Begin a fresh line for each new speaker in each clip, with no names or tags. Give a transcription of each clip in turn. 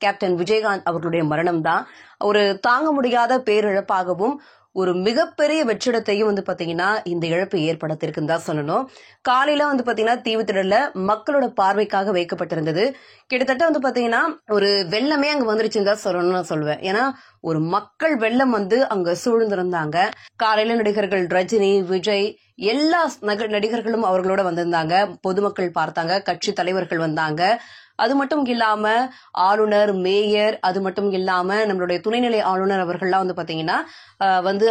Captain Vijayakanth அவர்களுடைய மரணம் தான் ஒரு தாங்க முடியாத பேரிழப்பாகவும் ஒரு மிகப்பெரிய வெற்றிடத்தையும் பாத்தீங்கன்னா இந்த இழப்பு ஏற்படுத்திருக்குன்னு தான் சொல்லணும். காலையில பாத்தீங்கன்னா தீவுத்திடல்ல மக்களோட பார்வைக்காக வைக்கப்பட்டிருந்தது. கிட்டத்தட்ட பாத்தீங்கன்னா ஒரு வெள்ளமே அங்க வந்துருச்சுன்னு தான் சொல்லணும்னு நான் சொல்லுவேன். ஏன்னா ஒரு மக்கள் வெள்ளம் அங்க சூழ்ந்திருந்தாங்க. காலையில நடிகர்கள் ரஜினி, விஜய் எல்லா நடிகர்களும் அவர்களோட வந்திருந்தாங்க. பொதுமக்கள் பார்த்தாங்க, கட்சி தலைவர்கள் வந்தாங்க. அது மட்டும் இல்லாம ஆளுநர், மேயர், அது மட்டும் இல்லாம நம்மளுடைய துணைநிலை ஆளுநர் அவர்கள்லாம் பாத்தீங்கன்னா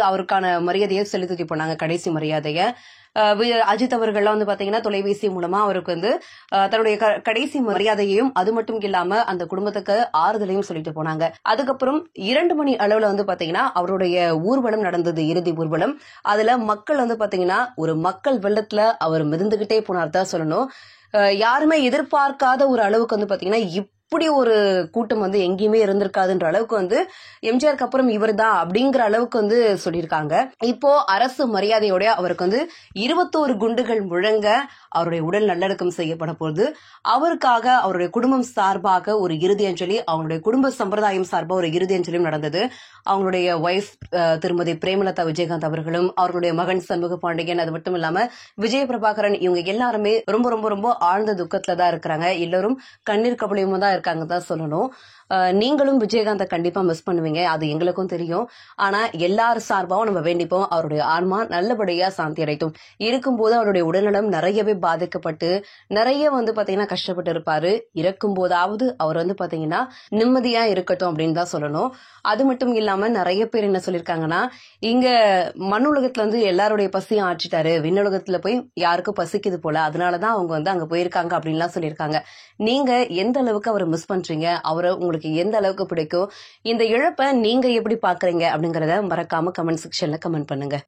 அவருக்கான மரியாதையை செலுத்தி போனாங்க, கடைசி மரியாதைய. அஜித் அவர்கள்லாம் பாத்தீங்கன்னா தொலைபேசி மூலமா அவருக்கு தன்னுடைய கடைசி மரியாதையையும் அது மட்டும் இல்லாம அந்த குடும்பத்துக்கு ஆறுதலையும் சொல்லிட்டு போனாங்க. அதுக்கப்புறம் 2 மணி அளவுல பாத்தீங்கன்னா அவருடைய ஊர்வலம் நடந்தது, இறுதி ஊர்வலம். அதுல மக்கள் பாத்தீங்கன்னா ஒரு மக்கள் வெள்ளத்துல அவர் மிதந்துகிட்டே போனார் தான் சொல்லணும். யாருமே எதிர்பார்க்காத ஒரு அளவுக்கு பாத்தீங்கன்னா இப்படி ஒரு கூட்டம் எங்கேயுமே இருந்திருக்காதுன்ற அளவுக்கு எம்ஜிஆருக்கு அப்புறம் இவர் தான் அப்படிங்கிற அளவுக்கு சொல்லியிருக்காங்க. இப்போ அரசு மரியாதையோட அவருக்கு 21 குண்டுகள் முழங்க அவருடைய உடல் நல்லடக்கம் செய்யப்பட போகுது. அவருக்காக அவருடைய குடும்பம் சார்பாக ஒரு இறுதி அஞ்சலி, அவங்களுடைய குடும்ப சம்பிரதாயம் சார்பாக ஒரு இறுதி அஞ்சலியும் நடந்தது. அவங்களுடைய ஒய்ஃப் திருமதி பிரேமலதா விஜயகாந்த் அவர்களும், அவர்களுடைய மகன் சண்முக பாண்டியன், அது மட்டும் இல்லாம விஜய பிரபாகரன், இவங்க எல்லாருமே ரொம்ப ரொம்ப ரொம்ப ஆழ்ந்த துக்கத்துல தான் இருக்கிறாங்க. எல்லாரும் கண்ணீர் கபலியமா தான் இருக்காங்க தான் சொல்லணும். நீங்களும் விஜயகாந்தை கண்டிப்பா மிஸ் பண்ணுவீங்க, அது எங்களுக்கும் தெரியும். ஆனா எல்லாரும் சார்பாவும் நம்ம வேண்டிப்போம் அவருடைய ஆன்மா நல்லபடியா சாந்தி அடையட்டும். இருக்கும்போது அவருடைய உடல்நலம் நிறையவே பாதிக்கப்பட்டு நிறைய பாத்தீங்கன்னா கஷ்டப்பட்டு இருப்பாரு. இறக்கும் போதாவது அவர் பாத்தீங்கன்னா நிம்மதியா இருக்கட்டும் அப்படின்னு தான் சொல்லணும். அது மட்டும் இல்லாம நிறைய பேர் என்ன சொல்லிருக்காங்கன்னா, இங்க மண்ணுலகத்துல எல்லாருடைய பசியும் ஆற்றிட்டாரு, விண்ணுலகத்துல போய் யாருக்கும் பசிக்குது போல, அதனாலதான் அவங்க அங்க போயிருக்காங்க அப்படின்லாம் சொல்லியிருக்காங்க. நீங்க எந்த அளவுக்கு அவரை மிஸ் பண்றீங்க, அவரை உங்களுக்கு எந்த அளவுக்கு பிடிக்கும், இந்த இழப்பை நீங்க எப்படி பாக்குறீங்க அப்படிங்கறத மறக்காம கமெண்ட் செக்ஷன்ல கமெண்ட் பண்ணுங்க.